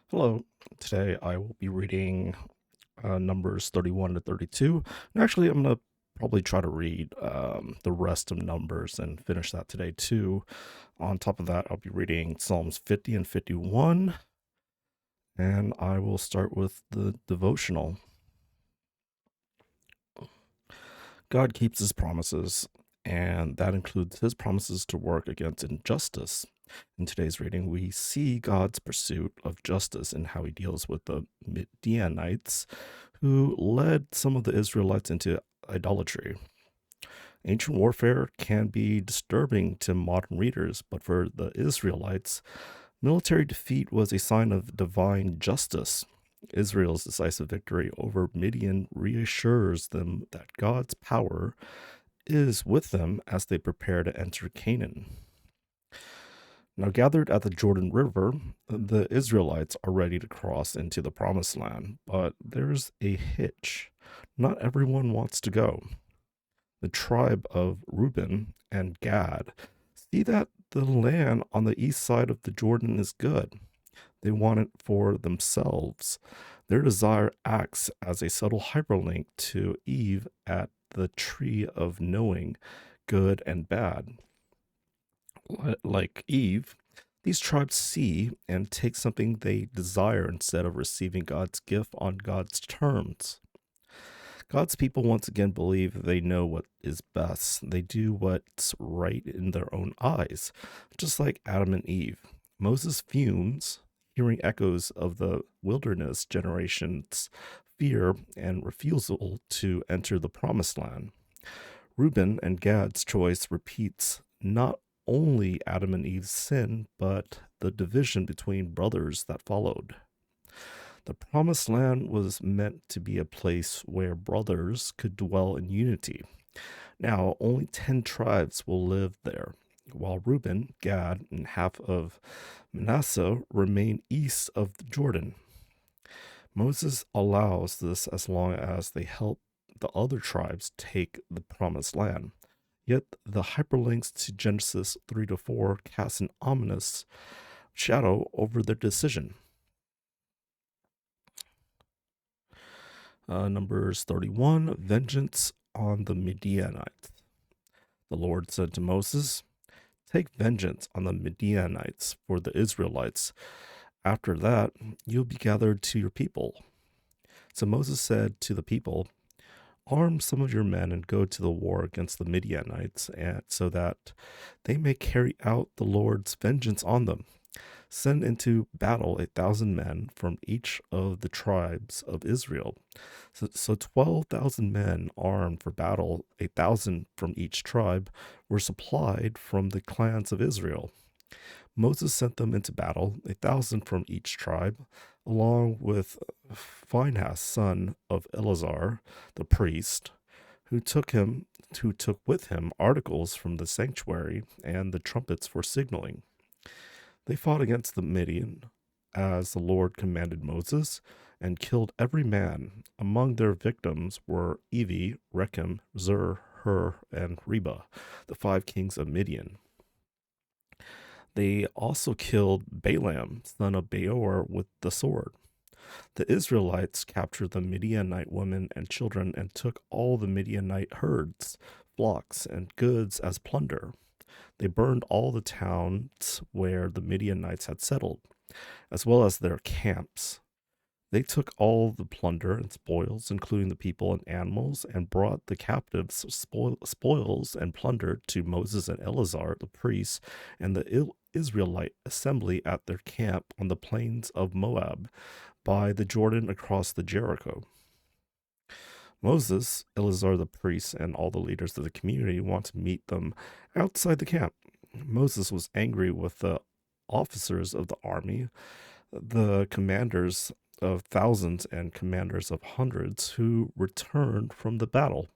Hello. Today I will be reading Numbers 31 to 32. And actually, I'm going to probably try to read the rest of Numbers and finish that today too. On top of that, I'll be reading Psalms 50 and 51. And I will start with the devotional. God keeps his promises, and that includes his promises to work against injustice. In today's reading, we see God's pursuit of justice and how he deals with the Midianites who led some of the Israelites into idolatry. Ancient warfare can be disturbing to modern readers, but for the Israelites, military defeat was a sign of divine justice. Israel's decisive victory over Midian reassures them that God's power is with them as they prepare to enter Canaan. Now, gathered at the Jordan River, the Israelites are ready to cross into the Promised Land, but there's a hitch. Not everyone wants to go. The tribe of Reuben and Gad see that the land on the east side of the Jordan is good. They want it for themselves. Their desire acts as a subtle hyperlink to Eve at the tree of knowing good and bad. Like Eve, these tribes see and take something they desire instead of receiving God's gift on God's terms. God's people once again believe they know what is best. They do what's right in their own eyes, just like Adam and Eve. Moses fumes, hearing echoes of the wilderness generation's fear and refusal to enter the promised land. Reuben and Gad's choice repeats not only Adam and Eve's sin, but the division between brothers that followed. The promised land was meant to be a place where brothers could dwell in unity. Now, only 10 tribes will live there, while Reuben, Gad, and half of Manasseh remain east of the Jordan. Moses allows this as long as they help the other tribes take the promised land. Yet the hyperlinks to Genesis 3 to 4 cast an ominous shadow over their decision. Numbers 31, vengeance on the Midianites. The Lord said to Moses, take vengeance on the Midianites for the Israelites. After that, you'll be gathered to your people. So Moses said to the people, arm some of your men and go to the war against the Midianites, and so that they may carry out the Lord's vengeance on them. Send into battle 1,000 men from each of the tribes of Israel. So 12,000 men armed for battle, 1,000 from each tribe, were supplied from the clans of Israel. Moses sent them into battle, 1,000 from each tribe, along with Phinehas, son of Eleazar, the priest, who took with him articles from the sanctuary and the trumpets for signaling. They fought against the Midian, as the Lord commanded Moses, and killed every man. Among their victims were Evi, Rechem, Zur, Hur, and Reba, the 5 kings of Midian. They also killed Balaam, son of Beor, with the sword. The Israelites captured the Midianite women and children and took all the Midianite herds, flocks, and goods as plunder. They burned all the towns where the Midianites had settled, as well as their camps. They took all the plunder and spoils, including the people and animals, and brought the captives' spoils and plunder to Moses and Eleazar, the priests, and the Israelite assembly at their camp on the plains of Moab, by the Jordan across the Jericho. Moses, Eleazar the priest, and all the leaders of the community want to meet them outside the camp. Moses was angry with the officers of the army, the commanders of thousands and commanders of hundreds who returned from the battle.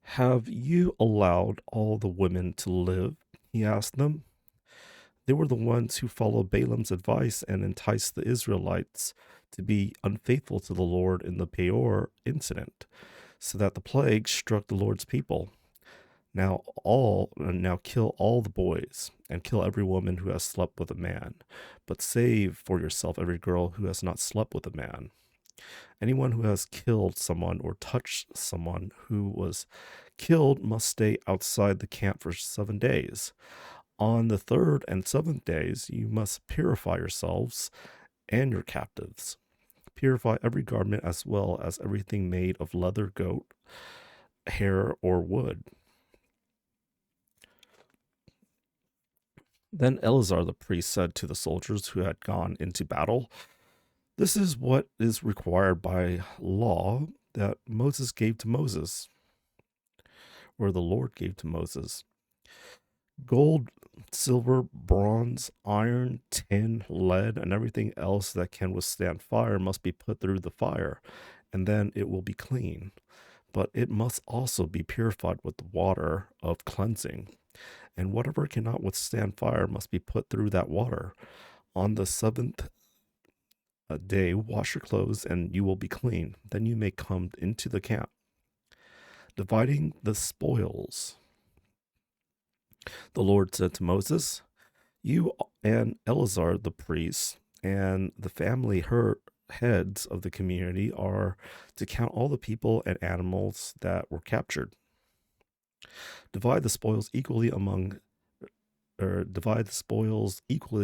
Have you allowed all the women to live? He asked them. They were the ones who followed Balaam's advice and enticed the Israelites to be unfaithful to the Lord in the Peor incident, so that the plague struck the Lord's people. Now kill all the boys, and kill every woman who has slept with a man, but save for yourself every girl who has not slept with a man. Anyone who has killed someone or touched someone who was killed must stay outside the camp for 7 days. On the third and seventh days, you must purify yourselves and your captives. Purify every garment as well as everything made of leather, goat, hair, or wood. Then Eleazar the priest said to the soldiers who had gone into battle, "This is what is required by law that Moses gave to Moses, or the Lord gave to Moses. Gold, silver, bronze, iron, tin, lead, and everything else that can withstand fire must be put through the fire, and then it will be clean. But it must also be purified with the water of cleansing. And whatever cannot withstand fire must be put through that water. On the seventh day, wash your clothes, and you will be clean. Then you may come into the camp." Dividing the spoils. The Lord said to Moses, "You and Eleazar the priest and the family heads of the community are to count all the people and animals that were captured. Divide the spoils equally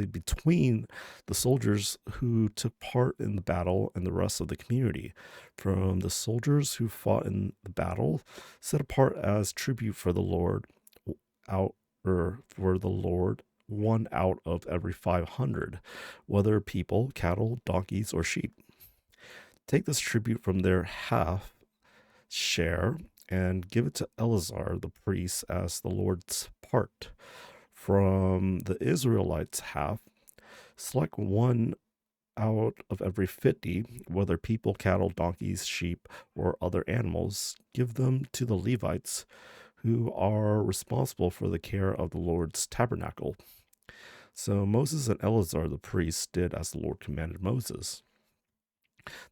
between the soldiers who took part in the battle and the rest of the community. From the soldiers who fought in the battle, set apart as tribute for the Lord one out of every 500, whether people, cattle, donkeys, or sheep. Take this tribute from their half share and give it to Eleazar the priest as the Lord's part. From the Israelites' half, select one out of every 50, whether people, cattle, donkeys, sheep, or other animals. Give them to the Levites, who are responsible for the care of the Lord's tabernacle." So Moses and Eleazar the priest did as the Lord commanded Moses.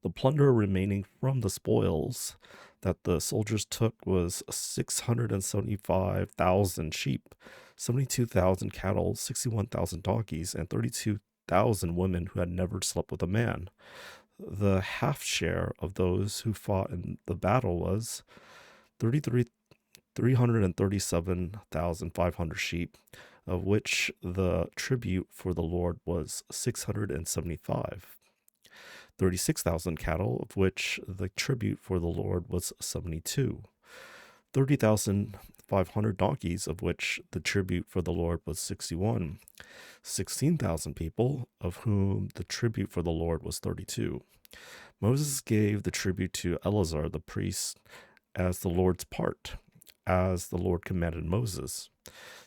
The plunder remaining from the spoils that the soldiers took was 675,000 sheep, 72,000 cattle, 61,000 donkeys, and 32,000 women who had never slept with a man. The half share of those who fought in the battle was 337,500 sheep, of which the tribute for the Lord was 675. 36,000 cattle, of which the tribute for the Lord was 72. 30,500 donkeys, of which the tribute for the Lord was 61. 16,000 people, of whom the tribute for the Lord was 32. Moses gave the tribute to Eleazar the priest as the Lord's part, as the Lord commanded Moses.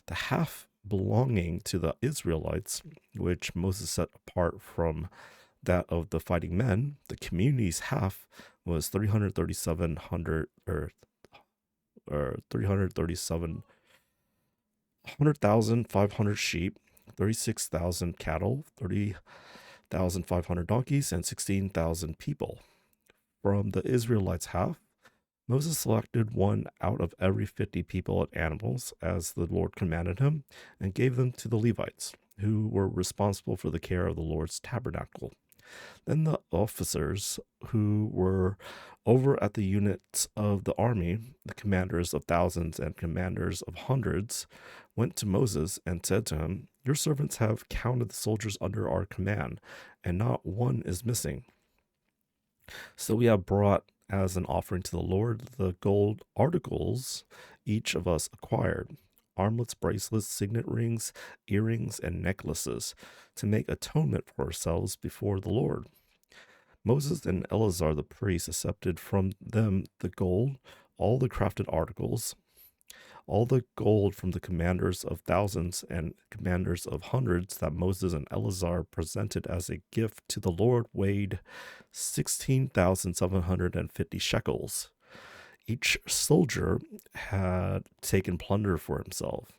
The half belonging to the Israelites, which Moses set apart from that of the fighting men, the community's half was 337,500 sheep, 36,000 cattle, 30,500 donkeys, and 16,000 people. From the Israelites' half, Moses selected one out of every 50 people and animals, as the Lord commanded him, and gave them to the Levites, who were responsible for the care of the Lord's tabernacle. Then the officers who were over at the units of the army, the commanders of thousands and commanders of hundreds, went to Moses and said to him, "Your servants have counted the soldiers under our command, and not one is missing. So we have brought as an offering to the Lord the gold articles each of us acquired, armlets, bracelets, signet rings, earrings, and necklaces, to make atonement for ourselves before the Lord." Moses and Eleazar the priest accepted from them the gold, all the crafted articles, all the gold from the commanders of thousands and commanders of hundreds that Moses and Eleazar presented as a gift to the Lord weighed 16,750 shekels. Each soldier had taken plunder for himself.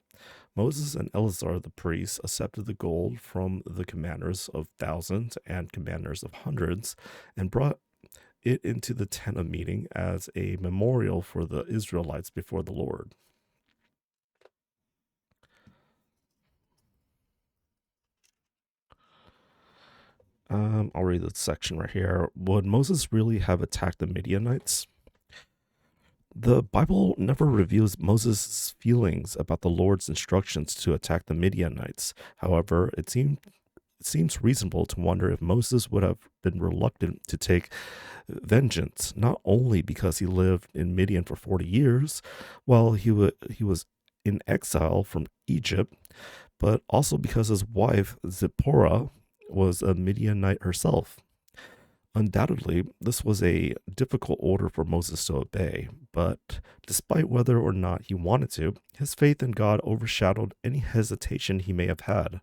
Moses and Eleazar the priest accepted the gold from the commanders of thousands and commanders of hundreds and brought it into the tent of meeting as a memorial for the Israelites before the Lord. I'll read this section right here. Would Moses really have attacked the Midianites? The Bible never reveals Moses' feelings about the Lord's instructions to attack the Midianites. However, it seems reasonable to wonder if Moses would have been reluctant to take vengeance, not only because he lived in Midian for 40 years while he was in exile from Egypt, but also because his wife, Zipporah, was a Midianite herself. Undoubtedly, this was a difficult order for Moses to obey, but despite whether or not he wanted to, his faith in God overshadowed any hesitation he may have had.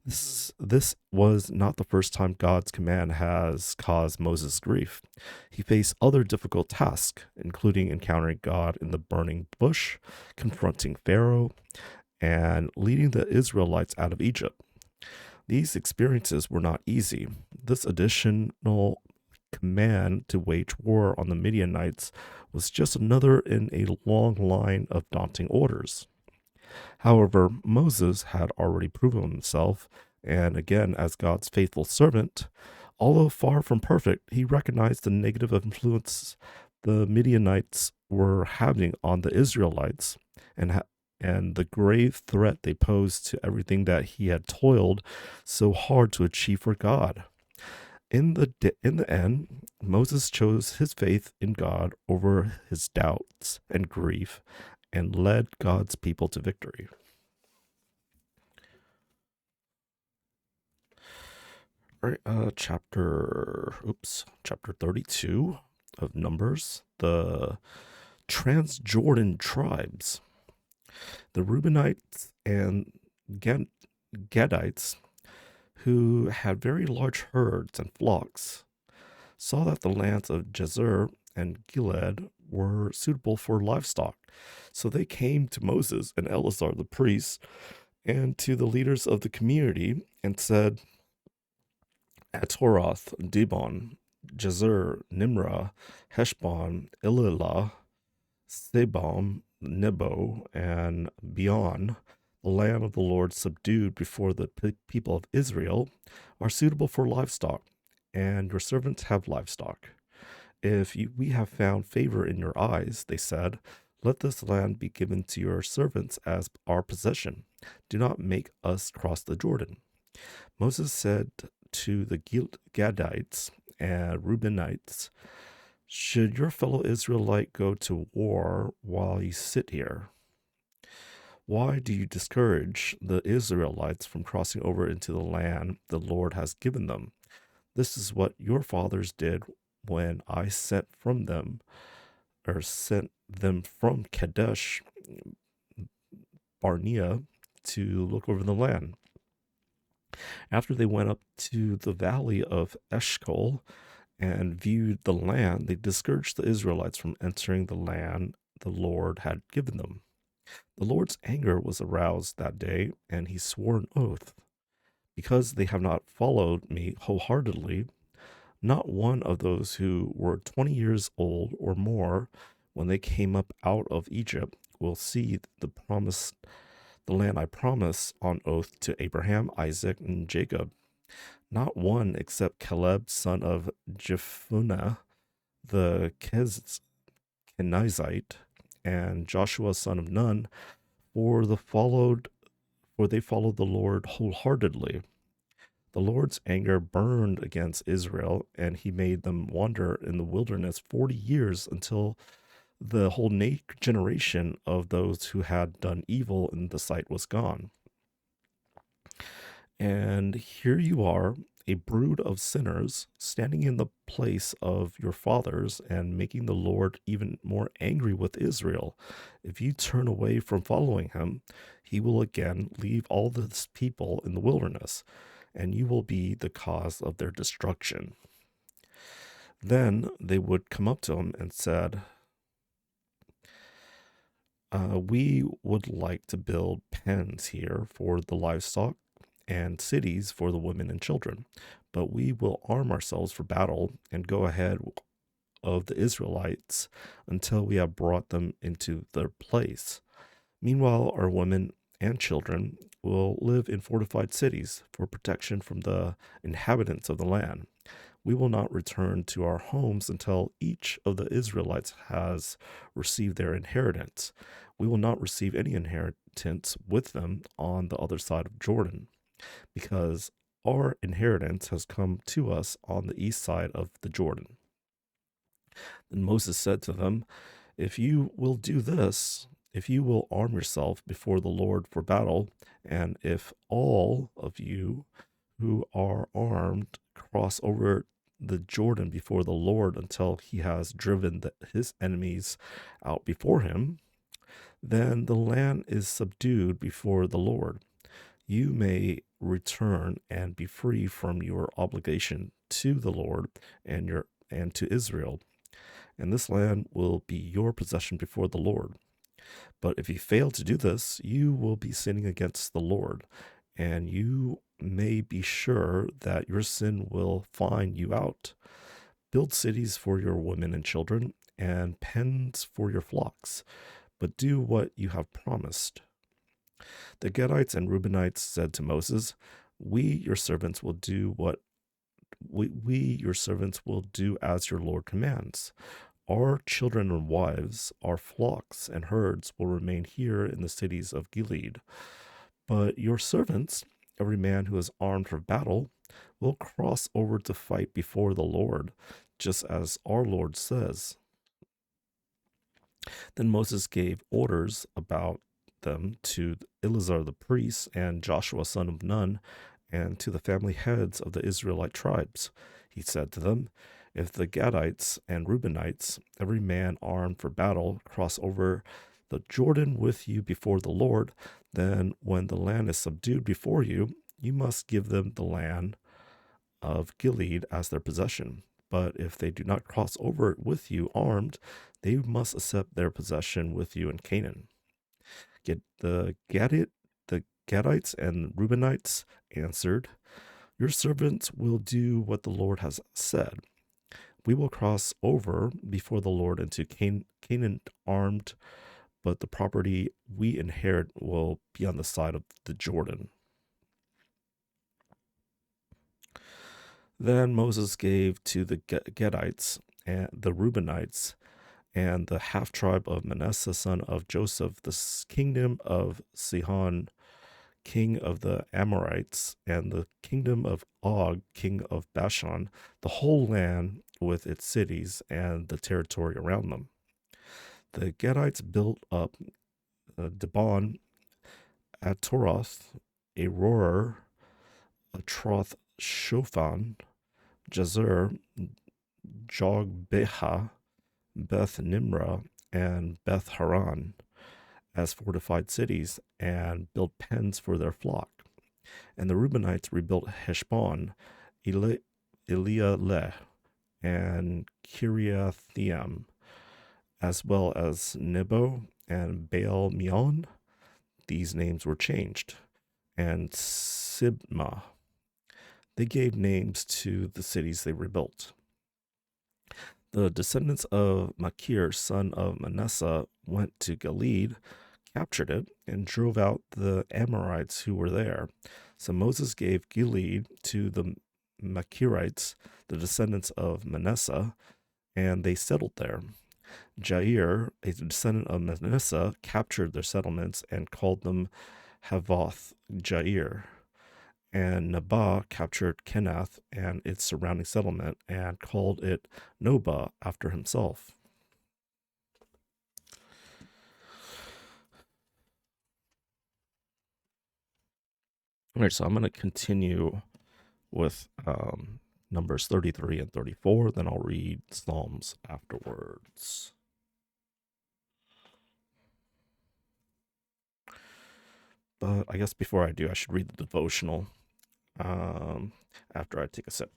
This was not the first time God's command has caused Moses grief. He faced other difficult tasks, including encountering God in the burning bush, confronting Pharaoh, and leading the Israelites out of Egypt. These experiences were not easy. This additional command to wage war on the Midianites was just another in a long line of daunting orders. However, Moses had already proven himself, and again, as God's faithful servant, although far from perfect, he recognized the negative influence the Midianites were having on the Israelites and and the grave threat they posed to everything that he had toiled so hard to achieve for God. In the end, Moses chose his faith in God over his doubts and grief and led God's people to victory. All right, chapter 32 of Numbers, the Transjordan tribes. The Reubenites and Gadites, who had very large herds and flocks, saw that the lands of Jazer and Gilead were suitable for livestock. So they came to Moses and Eleazar the priest and to the leaders of the community and said, Atoroth, Dibon, Jazer, Nimrah, Heshbon, Elilah, Sebam, Nebo, and beyond, the land of the Lord subdued before the people of Israel, are suitable for livestock, and your servants have livestock. We have found favor in your eyes, they said, let this land be given to your servants as our possession. Do not make us cross the Jordan. Moses said to the Gadites and Reubenites, should your fellow Israelite go to war while you sit here? Why do you discourage the Israelites from crossing over into the land the Lord has given them? This is what your fathers did when I sent them from Kadesh Barnea to look over the land. After they went up to the valley of Eshcol and viewed the land, they discouraged the Israelites from entering the land the Lord had given them. The Lord's anger was aroused that day, and he swore an oath. Because they have not followed me wholeheartedly, not one of those who were 20 years old or more when they came up out of Egypt will see the land I promised on oath to Abraham, Isaac, and Jacob. Not one except Caleb, son of Jephunneh, the Kenizzite, and Joshua, son of Nun, for they followed the Lord wholeheartedly. The Lord's anger burned against Israel, and he made them wander in the wilderness 40 years until the whole generation of those who had done evil in the sight was gone. And here you are, a brood of sinners, standing in the place of your fathers and making the Lord even more angry with Israel. If you turn away from following him, he will again leave all this people in the wilderness, and you will be the cause of their destruction. Then they would come up to him and said, we would like to build pens here for the livestock and cities for the women and children, but we will arm ourselves for battle and go ahead of the Israelites until we have brought them into their place. Meanwhile, our women and children will live in fortified cities for protection from the inhabitants of the land. We will not return to our homes until each of the Israelites has received their inheritance. We will not receive any inheritance with them on the other side of Jordan, because our inheritance has come to us on the east side of the Jordan. Then Moses said to them, If you will do this, if you will arm yourself before the Lord for battle, and if all of you who are armed cross over the Jordan before the Lord until he has driven his enemies out before him, then the land is subdued before the Lord. You may return and be free from your obligation to the Lord and to Israel, and this land will be your possession before the Lord. But if you fail to do this, you will be sinning against the Lord, and you may be sure that your sin will find you out. Build cities for your women and children, and pens for your flocks, but do what you have promised. The Gadites and Reubenites said to Moses, We, your servants, will do what we your servants will do as your Lord commands. Our children and wives, our flocks and herds will remain here in the cities of Gilead. But your servants, every man who is armed for battle, will cross over to fight before the Lord, just as our Lord says. Then Moses gave orders about them to Eleazar the priest and Joshua son of Nun, and to the family heads of the Israelite tribes. He said to them, If the Gadites and Reubenites, every man armed for battle, cross over the Jordan with you before the Lord, then when the land is subdued before you, you must give them the land of Gilead as their possession. But if they do not cross over it with you armed, they must accept their possession with you in Canaan. The Gadites and Reubenites answered, Your servants will do what the Lord has said. We will cross over before the Lord into Canaan armed, but the property we inherit will be on the side of the Jordan. Then Moses gave to the Gadites and the Reubenites and the half-tribe of Manasseh, son of Joseph, the kingdom of Sihon, king of the Amorites, and the kingdom of Og, king of Bashan, the whole land with its cities and the territory around them. The Gadites built up Dibon, Atoroth, Aroer, Atroth Shofan, Jazer, Jogbeha, Beth Nimrah, and Beth Haran as fortified cities, and built pens for their flock. And the Reubenites rebuilt Heshbon, Elealeh, and Kiriathaim, as well as Nebo and Baal Meon. These names were changed. And Sibmah. They gave names to the cities they rebuilt. The descendants of Machir, son of Manasseh, went to Gilead, captured it, and drove out the Amorites who were there. So Moses gave Gilead to the Machirites, the descendants of Manasseh, and they settled there. Jair, a descendant of Manasseh, captured their settlements and called them Havoth Jair. And Nabah captured Kenath and its surrounding settlement and called it Nobah after himself. All right, so I'm going to continue with Numbers 33 and 34, then I'll read Psalms afterwards. But I guess before I do, I should read the devotional after I take a sip.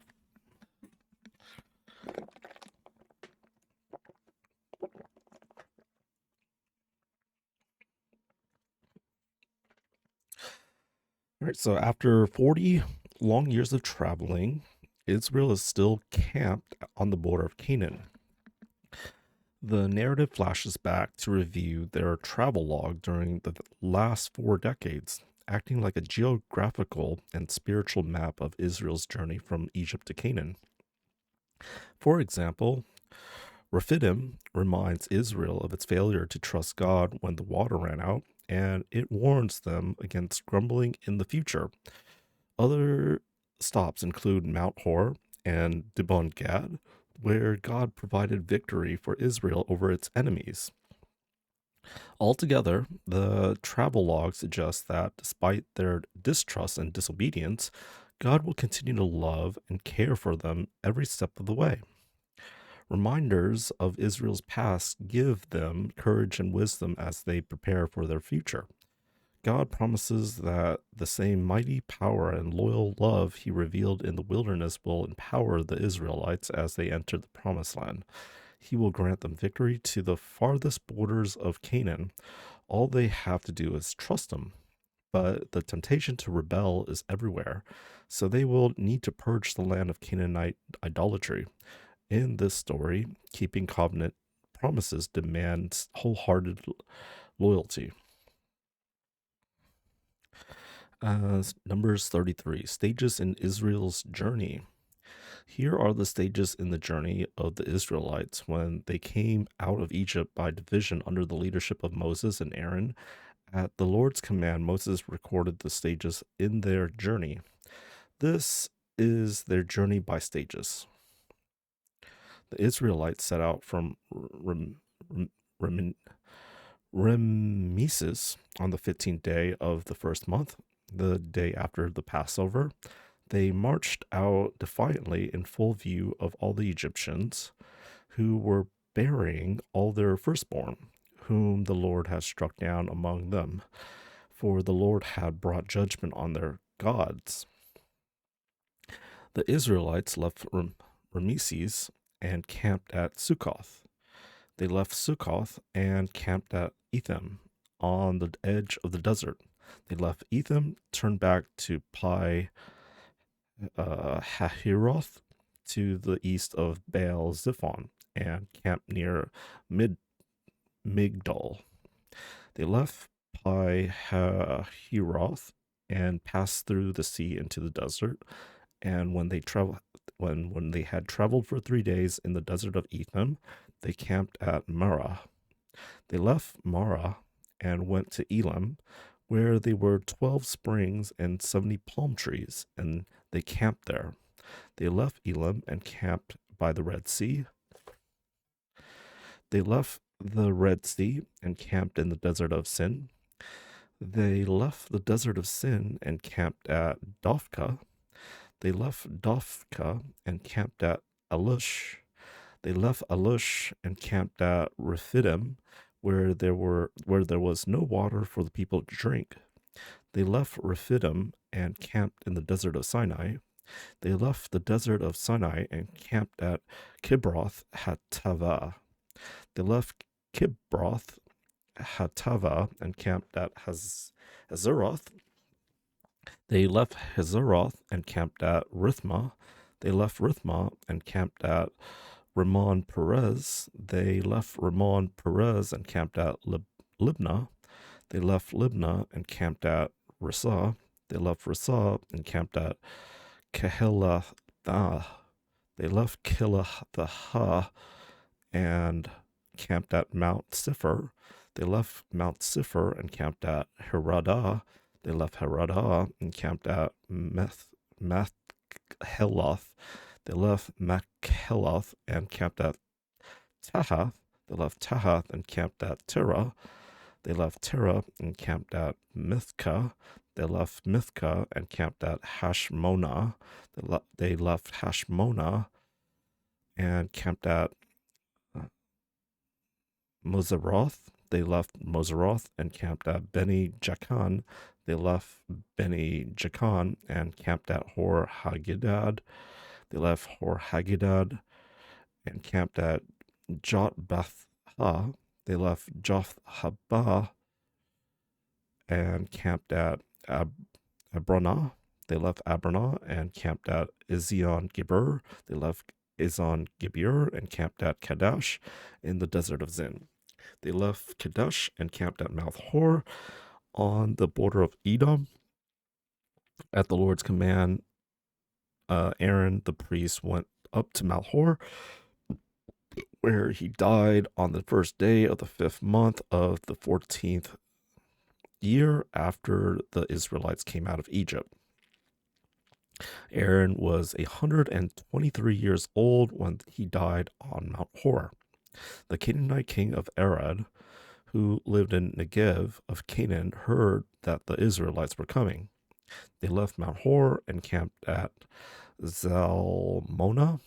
All right, so after 40 long years of traveling, Israel is still camped on the border of Canaan. The narrative flashes back to review their travel log during the last 4 decades, acting like a geographical and spiritual map of Israel's journey from Egypt to Canaan. For example, Rephidim reminds Israel of its failure to trust God when the water ran out, and it warns them against grumbling in the future. Other stops include Mount Hor and Dibon Gad, where God provided victory for Israel over its enemies. Altogether, the travelogue suggests that despite their distrust and disobedience, God will continue to love and care for them every step of the way. Reminders of Israel's past give them courage and wisdom as they prepare for their future. God promises that the same mighty power and loyal love he revealed in the wilderness will empower the Israelites as they enter the promised land. He will grant them victory to the farthest borders of Canaan. All they have to do is trust him. But the temptation to rebel is everywhere, so they will need to purge the land of Canaanite idolatry. In this story, keeping covenant promises demands wholehearted loyalty. Numbers 33, stages in Israel's journey. Here are the stages in the journey of the Israelites when they came out of Egypt by division under the leadership of Moses and Aaron. At the Lord's command, Moses recorded the stages in their journey. This is their journey by stages. The Israelites set out from Rameses on the 15th day of the first month, the day after the Passover. They marched out defiantly in full view of all the Egyptians who were burying all their firstborn, whom the Lord had struck down among them, for the Lord had brought judgment on their gods. The Israelites left Rameses and camped at Succoth. They left Succoth and camped at Etham on the edge of the desert. They left Etham, turned back to Pi Hahiroth to the east of Baal Ziphon and camped near Migdol. They left Pi Hahiroth and passed through the sea into the desert. And when they had traveled for 3 days in the desert of Etham, they camped at Marah. They left Marah and went to Elam, where there were 12 springs and 70 palm trees, and they camped there. They left Elam and camped by the Red Sea. They left the Red Sea and camped in the desert of Sin. They left the desert of Sin and camped at Dophkah. They left Dophkah and camped at Alush. They left Alush and camped at Rephidim, where there was no water for the people to drink. They left Rephidim and camped in the desert of Sinai. They left the desert of Sinai and camped at Kibroth Hattava. They left Kibroth Hattava and camped at Hazeroth. They left Hazeroth and camped at Rithmah. They left Rithmah and camped at Ramon Perez. They left Ramon Perez and camped at Libnah. They left Libnah and camped at Rissah. They left Rissah and camped at Kehelathah. They left Kehelathah and camped at Mount Sipher. They left Mount Sipher and camped at Heradah. They left Heradah and camped at Machheloth. They left Machheloth and camped at Tahath. They left Tahath and camped at Terah. They left Terah and camped at Mithkah. They left Mithkah and camped at Hashmonah. They left Hashmonah and camped at Moseroth. They left Moseroth and camped at Beni Jacan. They left Beni Jacan and camped at Hor Haggidgad. They left Hor Haggidgad and camped at Jotbathah. They left Jothhabah and camped at Abranah. They left Abranah and camped at Ezion Geber. They left Ezon Geber and camped at Kadesh in the desert of Zin. They left Kadesh and camped at Mount Hor on the border of Edom. At the Lord's command, Aaron the priest went up to Mount Hor, where he died on the first day of the 5th month of the 14th year after the Israelites came out of Egypt. Aaron was 123 years old when he died on Mount Hor. The Canaanite king of Arad, who lived in Negev of Canaan, heard that the Israelites were coming. They left Mount Hor and camped at Zalmonah.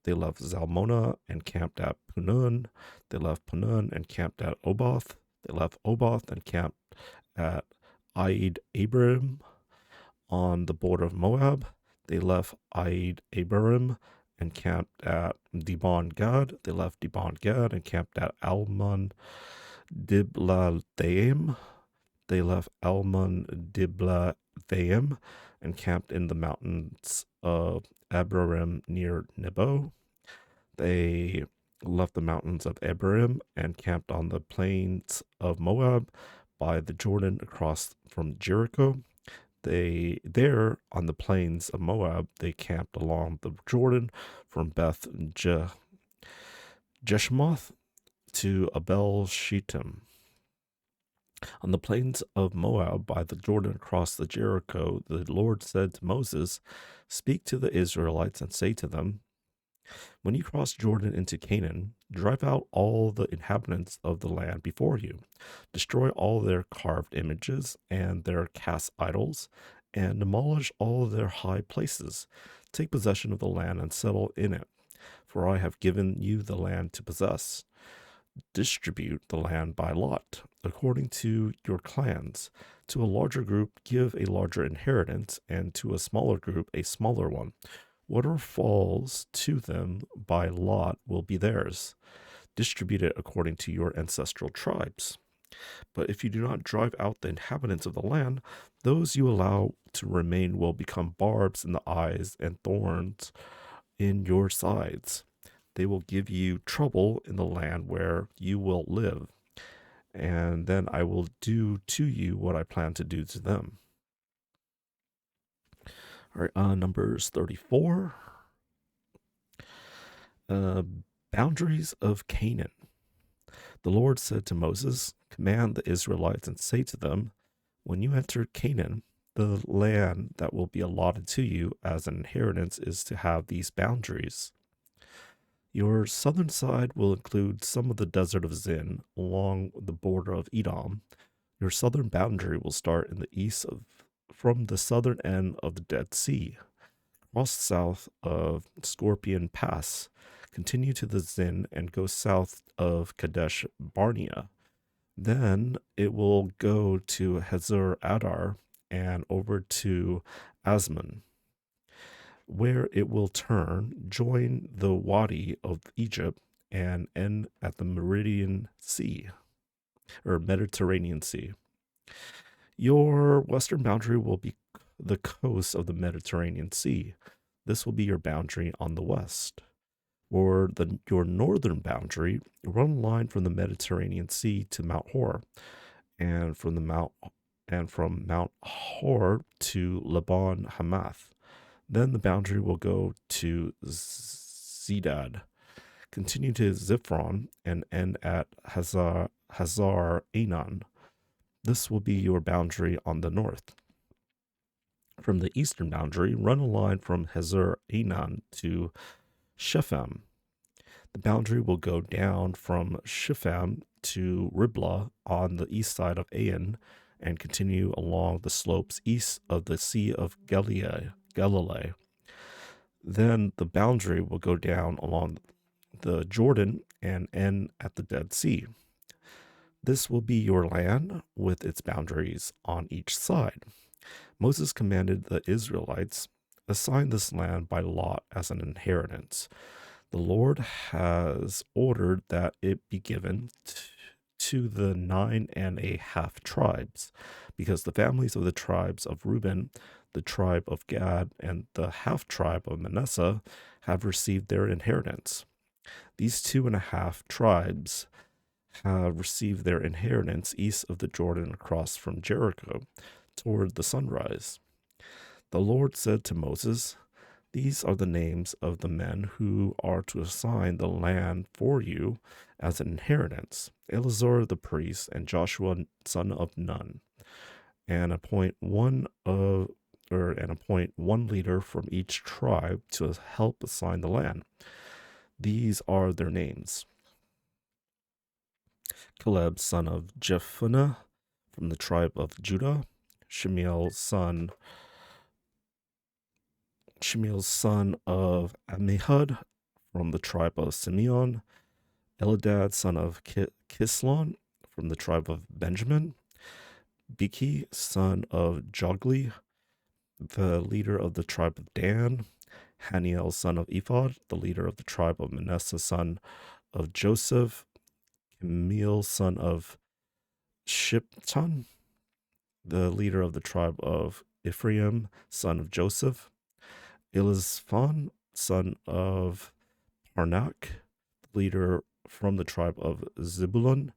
They left Zalmonah and camped at Punun. They left Punun and camped at Oboth. They left Oboth and camped at Aid Abiram on the border of Moab. They left Aid Abiram and camped at Dibon Gad. They left Dibon Gad and camped at Almon Diblathaim. They left Almon Diblathaim and camped in the mountains of Abiram near Nebo. They left the mountains of Abiram and camped on the plains of Moab by the Jordan across from Jericho. There on the plains of Moab, they camped along the Jordan from Beth Jeshimoth to Abel Shittim. On the plains of Moab by the Jordan across the Jericho, the Lord said to Moses, "Speak to the Israelites and say to them, when you cross Jordan into Canaan, drive out all the inhabitants of the land before you. Destroy all their carved images and their cast idols, and demolish all their high places. Take possession of the land and settle in it, for I have given you the land to possess. Distribute the land by lot, according to your clans. To a larger group, give a larger inheritance, and to a smaller group, a smaller one. Whatever falls to them by lot will be theirs. Distribute it according to your ancestral tribes. But if you do not drive out the inhabitants of the land, those you allow to remain will become barbs in the eyes and thorns in your sides. They will give you trouble in the land where you will live, and then I will do to you what I plan to do to them." All right, Numbers 34. Boundaries of Canaan. The Lord said to Moses, "Command the Israelites and say to them, when you enter Canaan, the land that will be allotted to you as an inheritance is to have these boundaries. Your southern side will include some of the desert of Zin along the border of Edom. Your southern boundary will start in the east from the southern end of the Dead Sea, cross south of Scorpion Pass, continue to the Zin, and go south of Kadesh Barnea. Then it will go to Hazar Adar and over to Asmon, where it will turn, join the Wadi of Egypt, and end at the Mediterranean Sea. Your western boundary will be the coast of the Mediterranean Sea. This will be your boundary on the west. Or your northern boundary, run a line from the Mediterranean Sea to Mount Hor, and from Mount Hor to Laban Hamath. Then the boundary will go to Zedad, continue to Ziphron, and end at Hazar Enan. This will be your boundary on the north. From the eastern boundary, run a line from Hazar Enan to Shepham. The boundary will go down from Shepham to Riblah on the east side of Ain and continue along the slopes east of the Sea of Galilee. Then the boundary will go down along the Jordan and end at the Dead Sea. This will be your land with its boundaries on each side. Moses commanded the Israelites, assign this land by lot as an inheritance. The Lord has ordered that it be given to the 9.5 tribes, because the families of the tribes of Reuben, The tribe of Gad and the half tribe of Manasseh have received their inheritance. These 2.5 tribes have received their inheritance east of the Jordan across from Jericho toward the sunrise. The Lord said to Moses, "These are the names of the men who are to assign the land for you as an inheritance: Eleazar the priest and Joshua son of Nun, and appoint one leader from each tribe to help assign the land. These are their names: Caleb son of Jephunneh from the tribe of Judah, Shemiel's son of Ammihud from the tribe of Simeon, Eldad son of Kislon from the tribe of Benjamin, Biki son of Jogli, the leader of the tribe of Dan, Haniel son of Ephod, the leader of the tribe of Manasseh son of Joseph, Emil son of Shipton, the leader of the tribe of Ephraim son of Joseph, Elizaphan son of Parnak, leader from the tribe of Zebulun,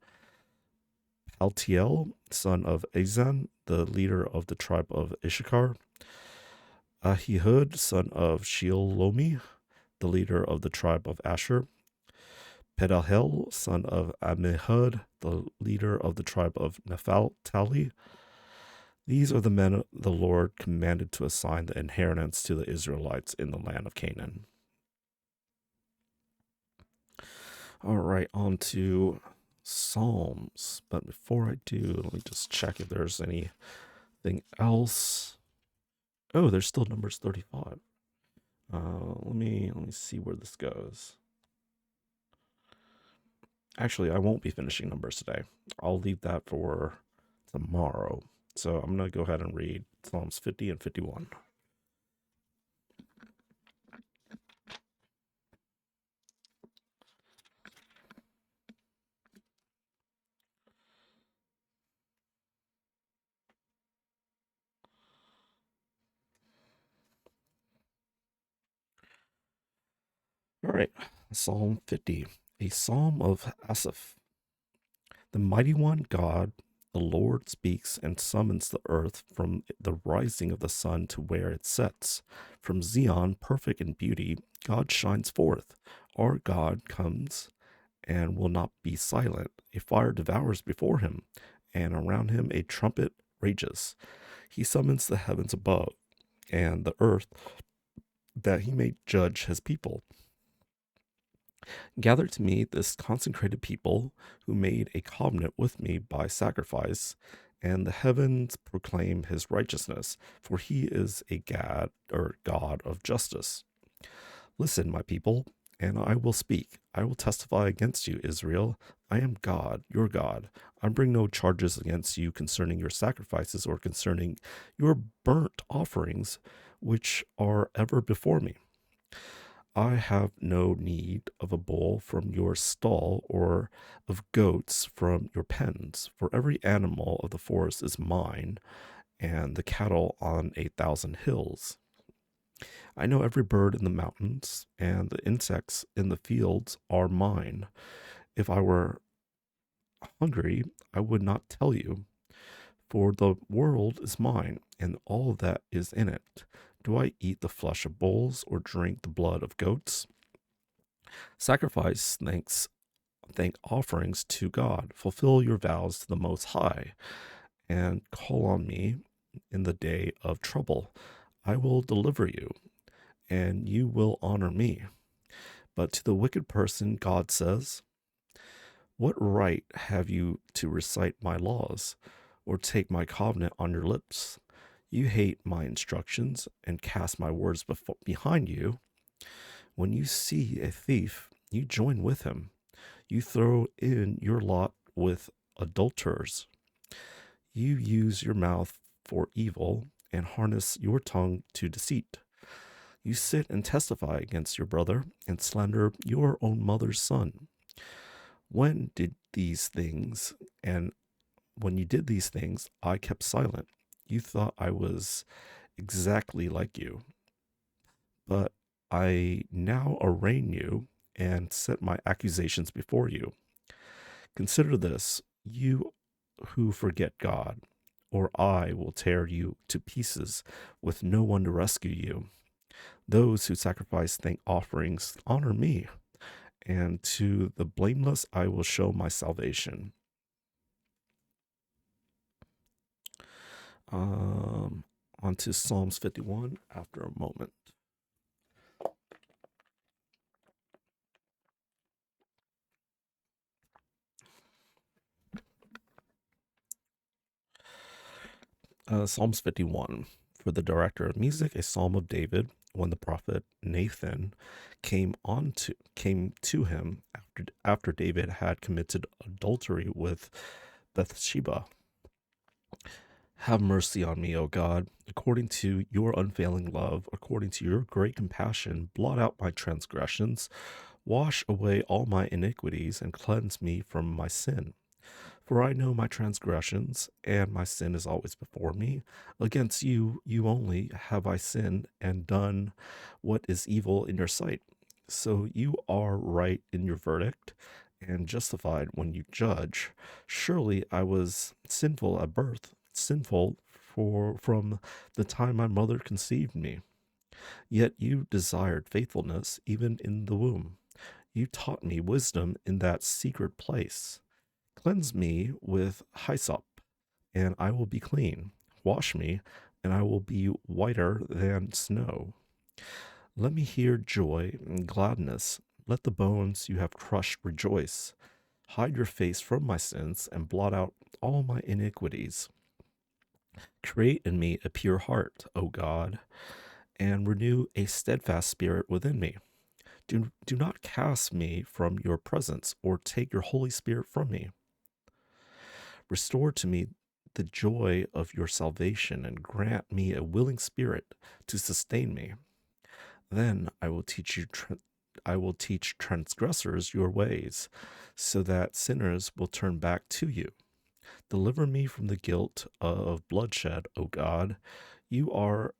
Paltiel son of Azan, the leader of the tribe of Issachar, Ahihud son of Shelomi, the leader of the tribe of Asher, Pedahel son of Ammihud, the leader of the tribe of Naphtali. These are the men the Lord commanded to assign the inheritance to the Israelites in the land of Canaan. All right, on to Psalms. But before I do, let me just check if there's anything else. Oh, there's still Numbers 35. Let me see where this goes. Actually, I won't be finishing Numbers today. I'll leave that for tomorrow. So I'm going to go ahead and read Psalms 50 and 51. All right, Psalm 50, a psalm of Asaph. The mighty one, God, the Lord, speaks and summons the earth from the rising of the sun to where it sets. From Zion, perfect in beauty, God shines forth. Our God comes and will not be silent. A fire devours before him, and around him a trumpet rages. He summons the heavens above and the earth that he may judge his people. Gather to me this consecrated people who made a covenant with me by sacrifice, and the heavens proclaim his righteousness, for he is a God of justice. Listen, my people, and I will speak. I will testify against you, Israel. I am God, your God. I bring no charges against you concerning your sacrifices or concerning your burnt offerings, which are ever before me. I have no need of a bull from your stall or of goats from your pens, for every animal of the forest is mine, and the cattle on 1,000 hills. I know every bird in the mountains, and the insects in the fields are mine. If I were hungry, I would not tell you, for the world is mine, and all that is in it. Do I eat the flesh of bulls or drink the blood of goats? Sacrifice thank offerings to God. Fulfill your vows to the Most High, and call on me in the day of trouble. I will deliver you, and you will honor me. But to the wicked person, God says, what right have you to recite my laws, or take my covenant on your lips? You hate my instructions and cast my words behind you. When you see a thief, you join with him. You throw in your lot with adulterers. You use your mouth for evil and harness your tongue to deceit. You sit and testify against your brother and slander your own mother's son. When you did these things, I kept silent. You thought I was exactly like you. But I now arraign you and set my accusations before you. Consider this, you who forget God, or I will tear you to pieces with no one to rescue you. Those who sacrifice thank offerings honor me, and to the blameless I will show my salvation. Um, on to Psalms 51 after a moment. Psalms 51. For the director of music, a psalm of David, when the prophet Nathan came to him after David had committed adultery with Bathsheba. Have mercy on me, O God, according to your unfailing love, according to your great compassion, blot out my transgressions, wash away all my iniquities, and cleanse me from my sin. For I know my transgressions, and my sin is always before me. Against you, you only, have I sinned and done what is evil in your sight. So you are right in your verdict and justified when you judge. Surely I was sinful at birth, sinful from the time my mother conceived me. Yet you desired faithfulness even in the womb. You taught me wisdom in that secret place. Cleanse me with hyssop, and I will be clean. Wash me, and I will be whiter than snow. Let me hear joy and gladness. Let the bones you have crushed rejoice. Hide your face from my sins and blot out all my iniquities. Create in me a pure heart, O God, and renew a steadfast spirit within me. Do not cast me from your presence or take your Holy Spirit from me. Restore to me the joy of your salvation and grant me a willing spirit to sustain me. Then I will teach transgressors your ways, so that sinners will turn back to you. Deliver me from the guilt of bloodshed, O God. You are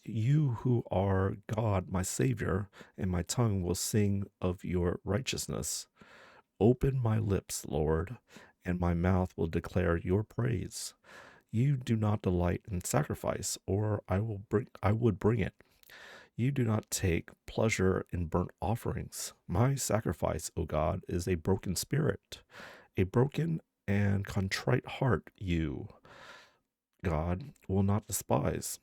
you who are God, my Savior, and my tongue will sing of your righteousness. Open my lips, Lord, and my mouth will declare your praise. You do not delight in sacrifice, or I would bring it. You do not take pleasure in burnt offerings. My sacrifice, O God, is a broken spirit, a broken and contrite heart you, God, will not despise.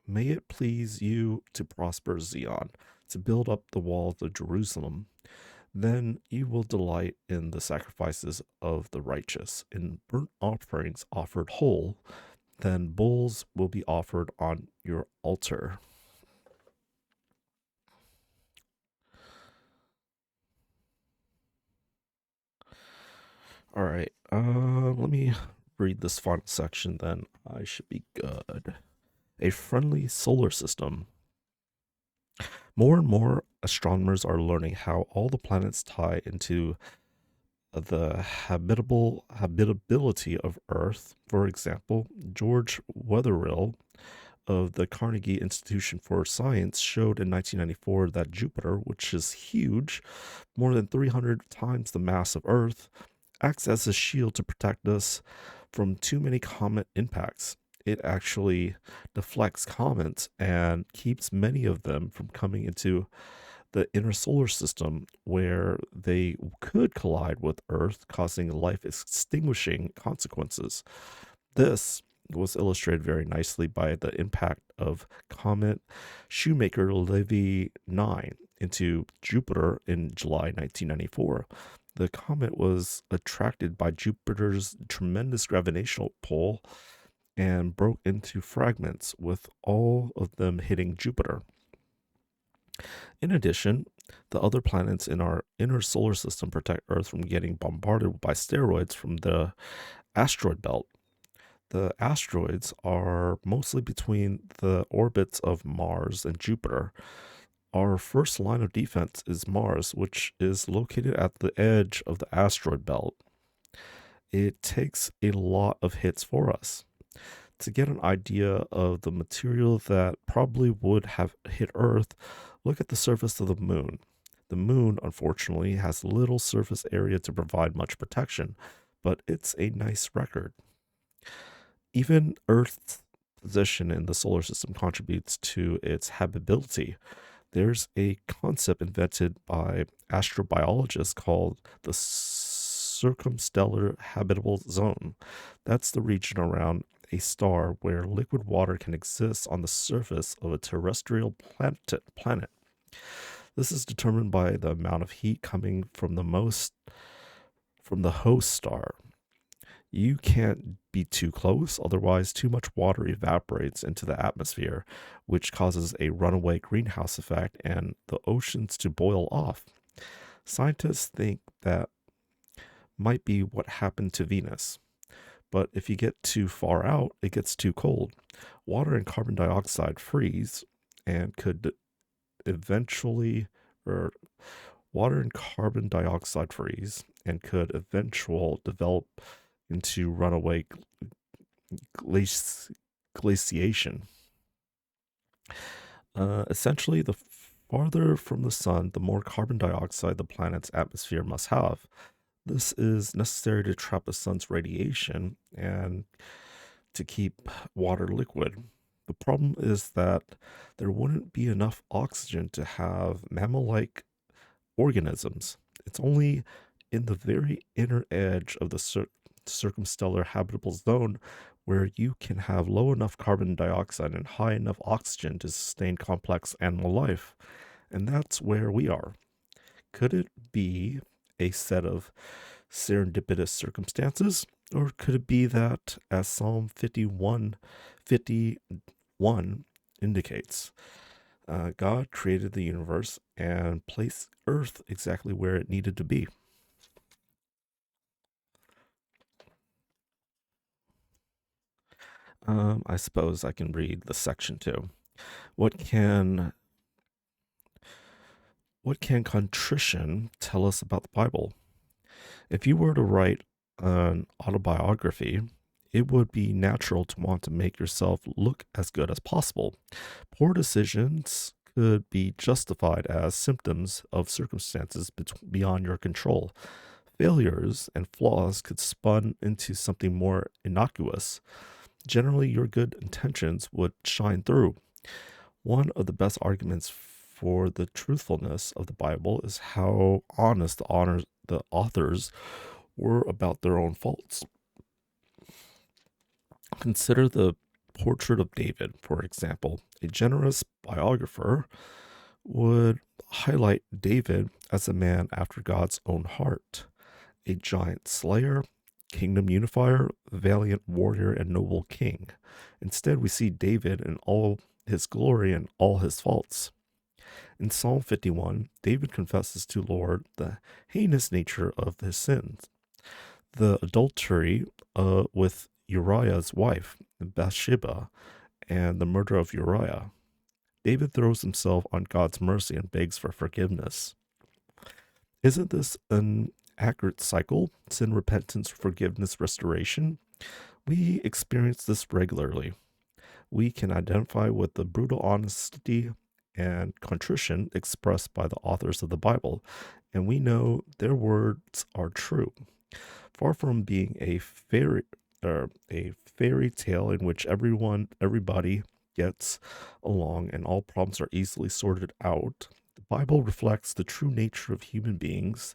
May it please you to prosper Zion, to build up the walls of Jerusalem. Then you will delight in the sacrifices of the righteous, in burnt offerings offered whole. Then bulls will be offered on your altar. All right, let me read this final section, then I should be good. A friendly solar system. More and more astronomers are learning how all the planets tie into the habitability of Earth. For example, George Wetherill of the Carnegie Institution for Science showed in 1994 that Jupiter, which is huge, more than 300 times the mass of Earth, acts as a shield to protect us from too many comet impacts. It actually deflects comets and keeps many of them from coming into the inner solar system where they could collide with Earth, causing life extinguishing consequences. This was illustrated very nicely by the impact of comet Shoemaker-Levy 9 into Jupiter in July 1994. The comet was attracted by Jupiter's tremendous gravitational pull and broke into fragments, with all of them hitting Jupiter. In addition, the other planets in our inner solar system protect Earth from getting bombarded by asteroids from the asteroid belt. The asteroids are mostly between the orbits of Mars and Jupiter. Our first line of defense is Mars, which is located at the edge of the asteroid belt. It takes a lot of hits for us. To get an idea of the material that probably would have hit Earth, look at the surface of the moon. The moon, unfortunately, has little surface area to provide much protection, but it's a nice record. Even Earth's position in the solar system contributes to its habitability. There's a concept invented by astrobiologists called the circumstellar habitable zone. That's the region around a star where liquid water can exist on the surface of a terrestrial planet. This is determined by the amount of heat coming from the host star. You can't be too close, otherwise, too much water evaporates into the atmosphere, which causes a runaway greenhouse effect and the oceans to boil off. Scientists think that might be what happened to Venus. But if you get too far out, it gets too cold. Water and carbon dioxide freeze and could eventually, or water and carbon dioxide freeze and could eventually develop into runaway glaciation. Essentially, the farther from the sun, the more carbon dioxide the planet's atmosphere must have. This is necessary to trap the sun's radiation and to keep water liquid. The problem is that there wouldn't be enough oxygen to have mammal-like organisms. It's only in the very inner edge of the circumstellar habitable zone where you can have low enough carbon dioxide and high enough oxygen to sustain complex animal life. And that's where we are. Could it be a set of serendipitous circumstances? Or could it be that, as Psalm 51 indicates, God created the universe and placed Earth exactly where it needed to be? I suppose I can read the section too. What can contrition tell us about the Bible? If you were to write an autobiography, it would be natural to want to make yourself look as good as possible. Poor decisions could be justified as symptoms of circumstances beyond your control. Failures and flaws could spun into something more innocuous. Generally, your good intentions would shine through. One of the best arguments for the truthfulness of the Bible is how honest the authors were about their own faults. Consider the portrait of David, for example. A generous biographer would highlight David as a man after God's own heart, a giant slayer, kingdom unifier, valiant warrior, and noble king. Instead, we see David in all his glory and all his faults. In Psalm 51, David confesses to Lord the heinous nature of his sins. The adultery with Uriah's wife, Bathsheba, and the murder of Uriah. David throws himself on God's mercy and begs for forgiveness. Isn't this an accurate cycle? Sin, repentance, forgiveness, restoration? We experience this regularly. We can identify with the brutal honesty and contrition expressed by the authors of the Bible, and we know their words are true. Far from being a fairy tale in which everybody gets along and all problems are easily sorted out, the Bible reflects the true nature of human beings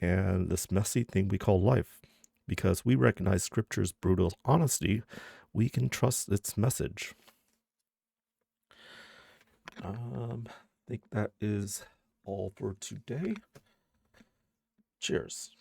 and this messy thing we call life. Because we recognize Scripture's brutal honesty, we can trust its message. I think that is all for today. Cheers.